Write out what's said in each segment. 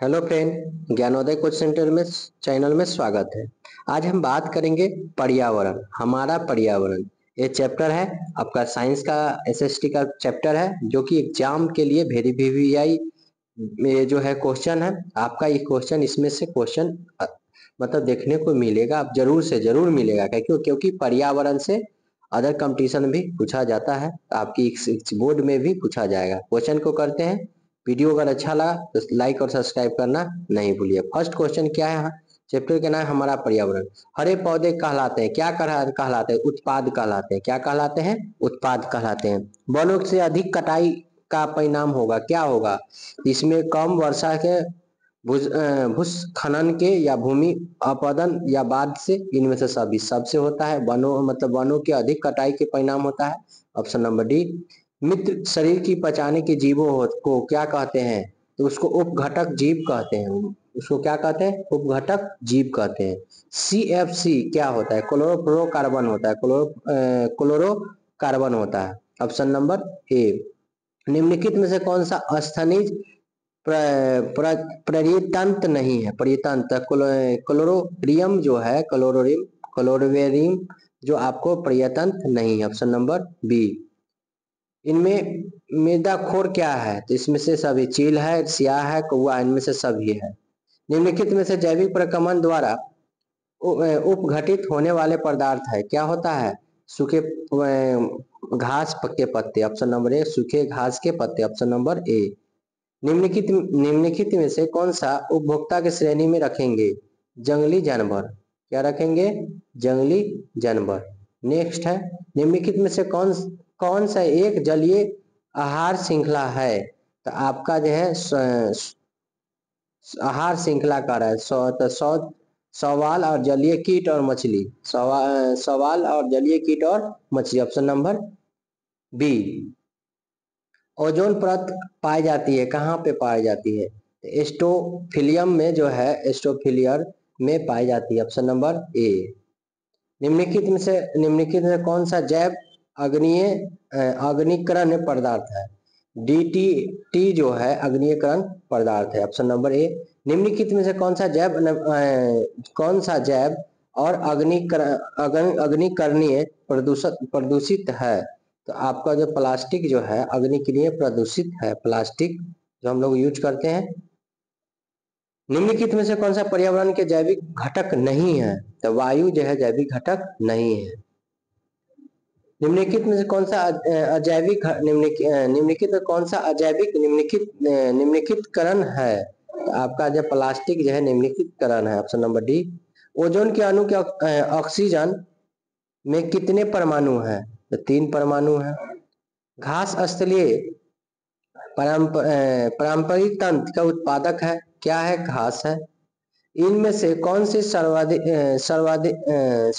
Hello friend, Gyanoday coaching centre में channel में स्वागत है। आज हम बात करेंगे पर्यावरण, हमारा पर्यावरण। ये चैप्टर है आपका साइंस का, एसएसटी का चैप्टर है, जो कि एग्जाम के लिए वेरी वीवीआई में जो है क्वेश्चन है आपका। ये क्वेश्चन इसमें से क्वेश्चन मतलब देखने को मिलेगा, आप जरूर से जरूर मिलेगा। क्योंकि पर्यावरण से अदर कंपटीशन भी पूछा जाता है, आपकी इस बोर्ड में भी पूछा जाएगा। क्वेश्चन को करते हैं। वीडियो अगर अच्छा लगा तो लाइक और सब्सक्राइब करना नहीं भूलिए। फर्स्ट क्वेश्चन क्या है? चैप्टर का नाम है हमारा पर्यावरण। हरे पौधे कहलाते हैं क्या? कहलाते हैं उत्पाद कहलाते हैं। क्या कहलाते हैं? उत्पाद कहलाते हैं। वनों से अधिक कटाई का परिणाम होगा क्या होगा? इसमें कम वर्षा के, भूस्खलन के, या भूमि अपरदन, या बाढ़ से, इनमें से सभी सबसे होता है। वनों मतलब वनों के अधिक कटाई के परिणाम होता है। Option number D. मित्र शरीर की पचाने के जीवों को क्या कहते हैं? तो उसको उपघटक जीव कहते हैं। उसको क्या कहते हैं? उपघटक जीव कहते हैं। CFC क्या होता है? क्लोरोफ्लोरोकार्बन होता है। क्लोरोकार्बन होता है। Option number A. निम्नलिखित में से कौन सा स्थनिज परितंत्र नहीं है? परितंत्र क्लोरोरियम जो है, क्लोरोवेरियम जो आपको परितंत्र नहीं है। Option number B. इनमें मृदाखोर क्या है? तो इसमें से सभी चील है, स्याह है, कौवा, इनमें से सभी है। निम्नलिखित में से जैविक प्रक्रमण द्वारा उपघटित होने वाले पदार्थ है क्या होता है? सूखे घास के पत्ते। ऑप्शन नंबर ए, सूखे घास के पत्ते। Option number A. निम्नलिखित में से कौन सा उपभोक्ता की श्रेणी में रखेंगे? जंगली जानवर। क्या रखेंगे? जंगली जानवर। नेक्स्ट है, निम्नलिखित में से कौन कौन सा एक जलीय आहार श्रृंखला है? तो आपका जो है आहार श्रृंखला का रहा है सवाल और जलीय कीट और मछली। सवाल और जलीय कीट और मछली। Option number B. ओजोन परत पाई जाती है कहाँ पे पाई जाती है? एस्टोफिलियम में जो है, एस्टोफिलियर में पाई जाती है। Option number A. निम्नलिखित में कौन सा जैव अग्निकरण पदार्थ है? DDT जो है अग्निकरण पदार्थ है। Option number A. निम्नलिखित में से कौन सा जैव और अग्निकरणीय प्रदूषित है? तो आपका जो प्लास्टिक जो है अग्निकरणीय प्रदूषित है, प्लास्टिक जो हम लोग यूज करते हैं। निम्नलिखित में से कौन सा पर्यावरण के जैविक घटक नहीं है? तो वायु जो है जैविक घटक नहीं है। निम्नलिखित में से कौन सा अजैविक निम्नलिखित में कौन सा अजैविक निम्नलिखितकरण है? तो आपका जो प्लास्टिक जो है निम्नलिखितकरण है। Option number D. ओजोन के अणु के ऑक्सीजन में कितने परमाणु हैं? तो 3 परमाणु हैं। घास स्थलीय पारंपरिक तंत्र का उत्पादक है। क्या है? घास है। इनमें से कौन सी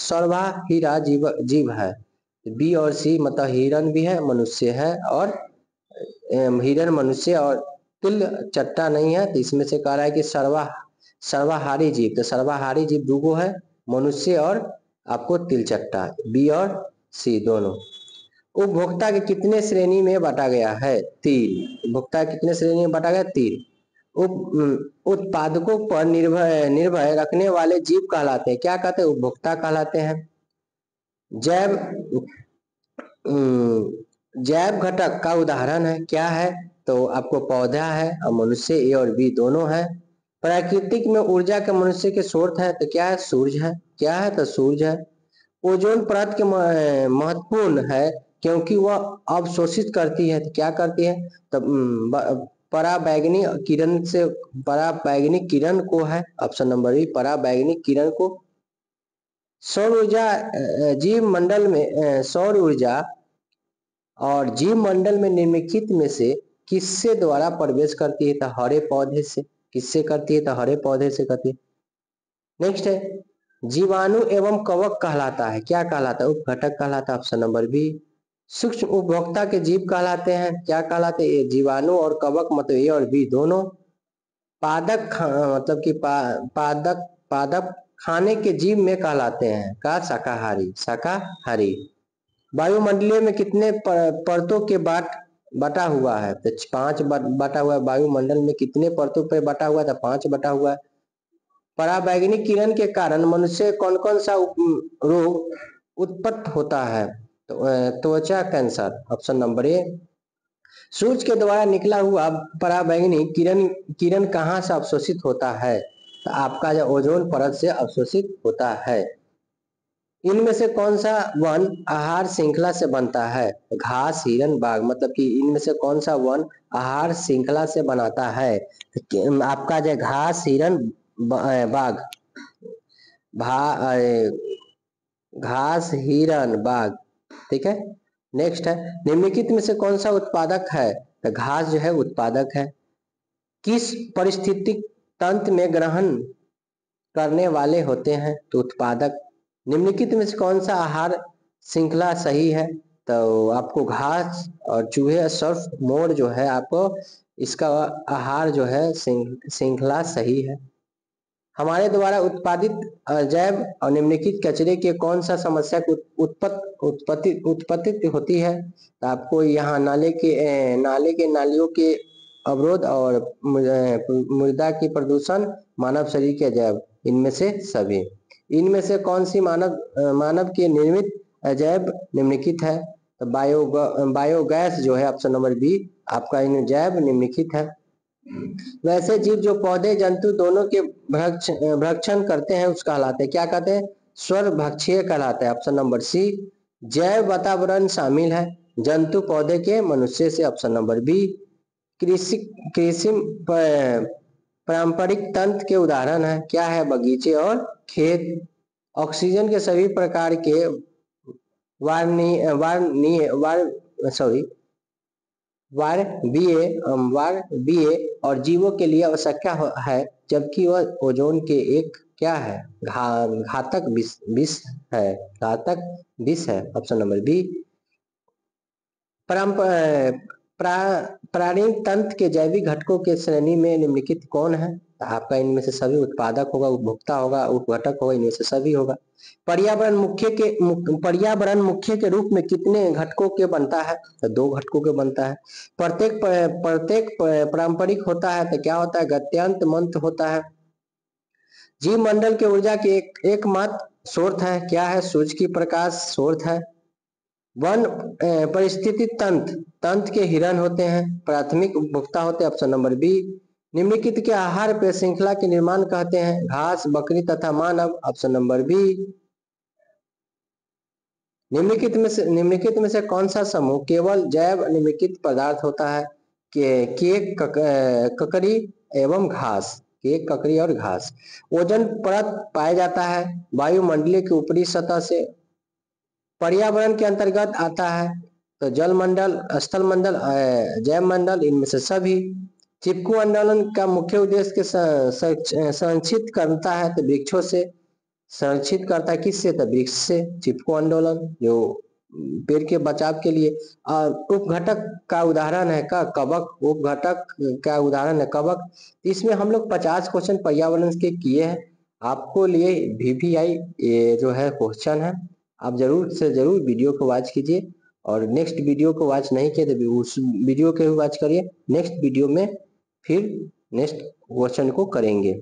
सर्वाहिरा जीव है? बी और सी, मतलब हिरन भी है, मनुष्य है, और हिरन, मनुष्य और तिल चट्टा नहीं है। तो इसमें से कह रहा है कि सर्वाहारी जीव। तो सर्वाहारी जीव दूगो है, मनुष्य और आपको तिल चट्टा। बी और सी दोनों। उपभोक्ता के कितने श्रेणी में बांटा गया है? 3। उपभोक्ता कितने श्रेणी में बांटा गया? 3। उत्पादकों पर निर्भर रखने वाले जीव कहलाते हैं क्या? कहते हैं? उपभोक्ता कहलाते हैं। जैव जैव घटक का उदाहरण है क्या है? तो आपको पौधा है और मनुष्य, ए और बी दोनों है। प्राकृतिक में ऊर्जा के मनुष्य के स्रोत है तो क्या है? सूर्य है। क्या है? तो सूर्य है। ओजोन परत के महत्वपूर्ण है क्योंकि वह अवशोषित करती है। तो क्या करती है? तो पराबैंगनी किरण को है। ऑप्शन नंबर बी, पराबैंगनी किरण को। सौर ऊर्जा जीव मंडल में सौर ऊर्जा और जीव मंडल में निम्नलिखित में से किससे द्वारा प्रवेश करती है? तो हरे पौधे से। किससे करती है? तो हरे पौधे से करती है। नेक्स्ट है, जीवाणु एवं कवक कहलाता है क्या? कहलाता है? उपघटक कहलाता है। Option number B. सूक्ष्म उपभोक्ता के जीव कहलाते हैं क्या? कहलाते हैं? जीवाणु और कवक, मतलब ए और बी दोनों। मतलब कि पादप खाने के जीव में कहलाते हैं का? शाकाहारी। शाकाहारी। वायुमंडलीय में कितने परतों के बाट बटा हुआ है, तो 5 बटा हुआ है। वायुमंडल में कितने परतों पर बटा हुआ था? 5 बटा हुआ है। पराबैंगनी किरण के कारण मनुष्य कौन कौन सा रोग उत्पन्न होता है? तो त्वचा कैंसर, ऑप्शन नंबर ए। सूर्य के द्वारा निकला हुआ पराबैंगनी किरण किरण कहाँ से अवशोषित होता है? तो आपका जो ओजोन परत से अवशोषित होता है। इनमें से कौन सा वन आहार श्रृंखला से बनता है? घास, हिरन, बाघ, मतलब कि इनमें से कौन सा वन आहार श्रृंखला से बनाता है? आपका जो घास, हिरन, बाघ, घास, हिरन, बाघ, ठीक है। नेक्स्ट है, निम्नलिखित में से कौन सा उत्पादक है? तो घास जो है उत्पादक है। किस पारिस्थितिक तंत्र में ग्रहण करने वाले होते हैं? तो उत्पादक। निम्नलिखित में से कौन सा आहार श्रृंखला सही है? तो आपको घास और चूहे सर्फ मोर जो है आपको इसका आहार जो है श्रृंखला सही है। हमारे द्वारा उत्पादित जैव और निम्नलिखित कचरे के कौन सा समस्या की उत्पत्ति होती है? तो आपको यहाँ नाले के नालियों के अवरोध और मृदा की प्रदूषण, मानव शरीर के जैव, इनमें से सभी। इनमें से कौन सी मानव के निर्मित जैव निम्नलिखित है? तो बायोगैस जो है ऑप्शन नंबर बी आपका इन जैव निम्नलिखित है। वैसे जीव जो पौधे जंतु दोनों के भक्षण करते हैं उसका कहलाते हैं, क्या कहते हैं? स्वरभक्षीय कहलाते हैं, ऑप्शन नंबर सी। जैव वातावरण शामिल है जंतु पौधे के मनुष्य से, ऑप्शन नंबर बी। कृषि पारंपरिक तंत्र के उदाहरण है, क्या है? बगीचे और खेत। ऑक्सीजन के सभी प्रकार के वायवीय और जीवों के लिए आवश्यक है, जबकि वह ओजोन के एक क्या है? घातक विष है, घातक विष है, ऑप्शन नंबर बी। प्राणिक तंत्र के जैविक घटकों के श्रेणी में निम्नलिखित कौन है? आपका इनमें से सभी उत्पादक होगा, उपभोक्ता होगा, उपघटक होगा, इनमें से सभी होगा। पर्यावरण मुख्य के रूप में कितने घटकों के बनता है? तो 2 घटकों के बनता है। प्रत्येक पारंपरिक होता है, तो क्या होता है? गत्यंत मंत्र होता है। जीव मंडल के ऊर्जा की एकमात्र स्रोत है, क्या है? सूर्य की प्रकाश स्रोत है। वन परिस्थिति तंत्र के हिरन होते हैं, प्राथमिक उपभोक्ता होते हैं, ऑप्शन नंबर बी। निम्नलिखित के आहार पे श्रृंखला के निर्माण कहते हैं? घास, बकरी तथा मानव, ऑप्शन नंबर बी। निम्नलिखित में से कौन सा समूह केवल जैव निम्नलिखित पदार्थ होता है? केक, ककड़ी एवं घास, केक, ककड़ी और घास। ओजोन परत पाया जाता है वायुमंडलीय की ऊपरी सतह से। पर्यावरण के अंतर्गत आता है तो जल मंडल, स्थल मंडल, जैव मंडल, इनमें से सभी। चिपकू आंदोलन का मुख्य उद्देश्य संरक्षित करता है तो वृक्षों से। संरक्षित करता है किससे? तो वृक्ष से। चिपकू आंदोलन जो पेड़ के बचाव के लिए। उपघटक का उदाहरण है का कवक, उपघटक का उदाहरण है कवक। इसमें हम लोग 50 क्वेश्चन पर्यावरण के किए हैं। आपको लिए VVI ये जो है क्वेश्चन है, आप जरूर से जरूर वीडियो को वॉच कीजिए। और नेक्स्ट वीडियो को वॉच नहीं किए तो उस वीडियो को भी वॉच करिए। नेक्स्ट वीडियो में फिर नेक्स्ट क्वेश्चन को करेंगे।